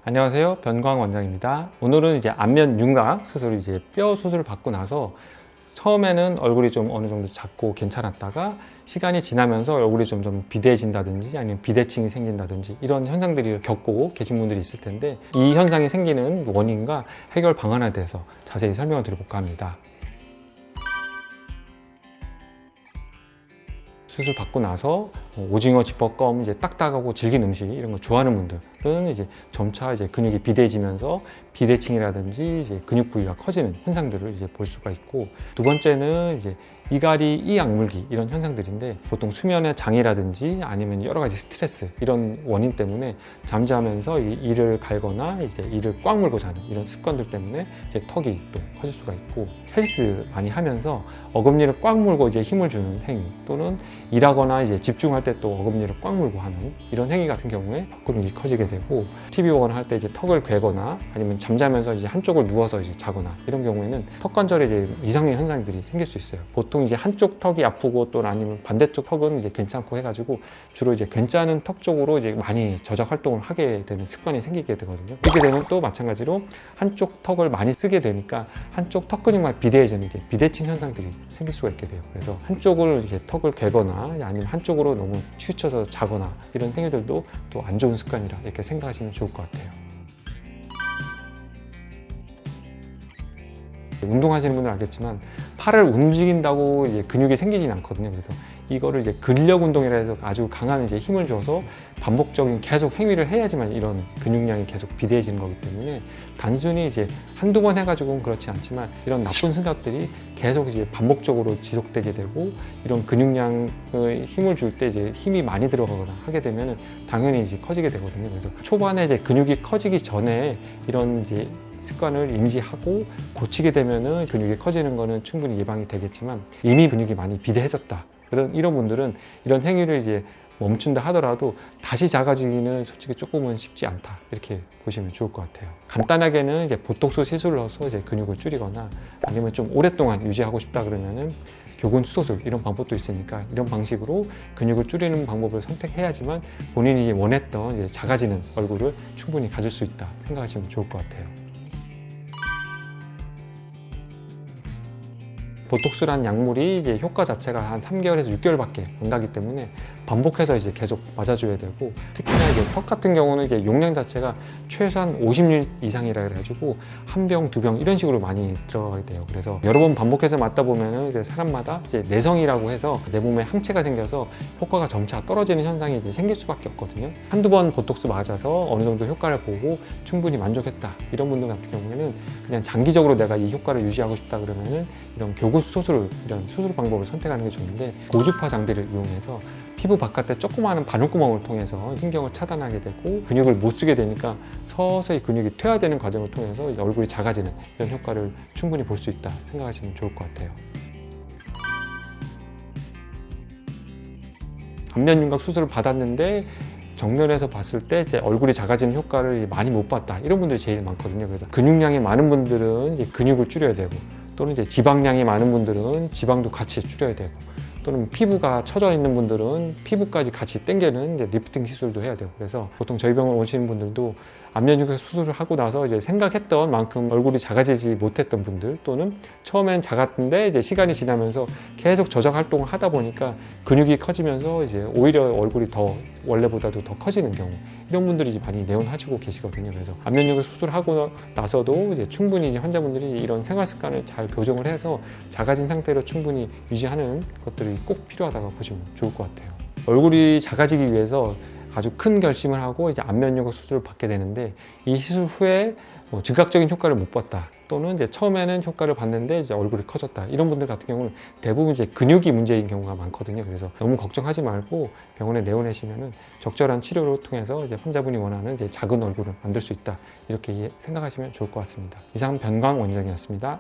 안녕하세요. 변광 원장입니다. 오늘은 이제 안면 윤곽 수술, 이제 뼈 수술을 받고 나서 처음에는 얼굴이 좀 어느 정도 작고 괜찮았다가 시간이 지나면서 얼굴이 좀 비대해진다든지 아니면 비대칭이 생긴다든지 이런 현상들이 겪고 계신 분들이 있을 텐데, 이 현상이 생기는 원인과 해결 방안에 대해서 자세히 설명을 드려볼까 합니다. 수술 받고 나서 오징어, 지퍼껌, 이제 딱딱하고 질긴 음식 이런 거 좋아하는 분들은 이제 점차 이제 근육이 비대해지면서 비대칭이라든지 이제 근육 부위가 커지는 현상들을 이제 볼 수가 있고, 두 번째는 이제 이갈이 이악물기 이런 현상들인데, 보통 수면의 장애라든지 아니면 여러 가지 스트레스 이런 원인 때문에 잠자면서 이를 갈거나 이제 이를 꽉 물고 자는 이런 습관들 때문에 이제 턱이 또 커질 수가 있고, 헬스 많이 하면서 어금니를 꽉 물고 이제 힘을 주는 행위, 또는 일하거나 이제 집중할 때 또 어금니를 꽉 물고 하는 이런 행위 같은 경우에 턱근육이 커지게 되고, TV 보거나 할 때 이제 턱을 괴거나 아니면 잠자면서 이제 한쪽을 누워서 이제 자거나 이런 경우에는 턱 관절에 이제 이상의 현상들이 생길 수 있어요. 보통 이제 한쪽 턱이 아프고 또는 아니면 반대쪽 턱은 이제 괜찮고 해가지고 주로 이제 괜찮은 턱 쪽으로 이제 많이 저작 활동을 하게 되는 습관이 생기게 되거든요. 그렇게 되면 또 마찬가지로 한쪽 턱을 많이 쓰게 되니까 한쪽 턱 근육만 비대해지는 이제 비대칭 현상들이 생길 수가 있게 돼요. 그래서 한쪽을 이제 턱을 괴거나 아니면 한쪽으로 너무 치우쳐서 자거나 이런 행위들도 또 안 좋은 습관이라 이렇게 생각하시면 좋을 것 같아요. 운동하시는 분들은 알겠지만 팔을 움직인다고 이제 근육이 생기진 않거든요. 그래서 이거를 이제 근력 운동이라 해서 아주 강한 이제 힘을 줘서 반복적인 계속 행위를 해야지만 이런 근육량이 계속 비대해지는 거기 때문에, 단순히 이제 한두 번 해가지고는 그렇지 않지만 이런 나쁜 생각들이 계속 이제 반복적으로 지속되게 되고, 이런 근육량의 힘을 줄 때 이제 힘이 많이 들어가거나 하게 되면 당연히 이제 커지게 되거든요. 그래서 초반에 이제 근육이 커지기 전에 이런 이제 습관을 인지하고 고치게 되면은 근육이 커지는 거는 충분히 예방이 되겠지만, 이미 근육이 많이 비대해졌다, 이런 분들은 이런 행위를 이제 멈춘다 하더라도 다시 작아지기는 솔직히 조금은 쉽지 않다, 이렇게 보시면 좋을 것 같아요. 간단하게는 이제 보톡스 시술을 넣어서 이제 근육을 줄이거나, 아니면 좀 오랫동안 유지하고 싶다 그러면은 교근 수소술 이런 방법도 있으니까, 이런 방식으로 근육을 줄이는 방법을 선택해야지만 본인이 원했던 이제 작아지는 얼굴을 충분히 가질 수 있다 생각하시면 좋을 것 같아요. 보톡스란 약물이 이제 효과 자체가 한 3개월에서 6개월밖에 안 가기 때문에 반복해서 이제 계속 맞아줘야 되고, 특히나 이제 턱 같은 경우는 이제 용량 자체가 최소한 50ml 이상이라 그래가지고 한 병, 두 병 이런 식으로 많이 들어가게 돼요. 그래서 여러 번 반복해서 맞다 보면은 이제 사람마다 이제 내성이라고 해서 내 몸에 항체가 생겨서 효과가 점차 떨어지는 현상이 이제 생길 수밖에 없거든요. 한두 번 보톡스 맞아서 어느 정도 효과를 보고 충분히 만족했다, 이런 분들 같은 경우에는 그냥 장기적으로 내가 이 효과를 유지하고 싶다 그러면은 이런 교근 수소술, 이런 수술 방법을 선택하는 게 좋은데, 고주파 장비를 이용해서 피부 바깥에 조그마한 바늘구멍을 통해서 신경을 차단하게 되고 근육을 못 쓰게 되니까 서서히 근육이 퇴화되는 과정을 통해서 이제 얼굴이 작아지는 이런 효과를 충분히 볼 수 있다 생각하시면 좋을 것 같아요. 안면 윤곽 수술을 받았는데 정면에서 봤을 때 이제 얼굴이 작아지는 효과를 많이 못 봤다, 이런 분들이 제일 많거든요. 그래서 근육량이 많은 분들은 이제 근육을 줄여야 되고, 또는 이제 지방량이 많은 분들은 지방도 같이 줄여야 되고, 또는 피부가 처져 있는 분들은 피부까지 같이 당기는 이제 리프팅 시술도 해야 되고, 그래서 보통 저희 병원 오시는 분들도 안면 윤곽 수술을 하고 나서 이제 생각했던 만큼 얼굴이 작아지지 못했던 분들, 또는 처음엔 작았는데 이제 시간이 지나면서 계속 저작 활동을 하다 보니까 근육이 커지면서 이제 오히려 얼굴이 더 원래보다도 더 커지는 경우, 이런 분들이 이제 많이 내원하시고 계시거든요. 그래서 안면 윤곽 수술하고 나서도 이제 충분히 이제 환자분들이 이런 생활 습관을 잘 교정을 해서 작아진 상태로 충분히 유지하는 것들이 꼭 필요하다고 보시면 좋을 것 같아요. 얼굴이 작아지기 위해서 아주 큰 결심을 하고 이제 안면 윤곽 수술을 받게 되는데, 이 시술 후에 즉각적인 효과를 못 봤다, 또는 이제 처음에는 효과를 봤는데 이제 얼굴이 커졌다, 이런 분들 같은 경우는 대부분 이제 근육이 문제인 경우가 많거든요. 그래서 너무 걱정하지 말고 병원에 내원하시면은 적절한 치료를 통해서 이제 환자분이 원하는 이제 작은 얼굴을 만들 수 있다, 이렇게 생각하시면 좋을 것 같습니다. 이상 변광 원장이었습니다.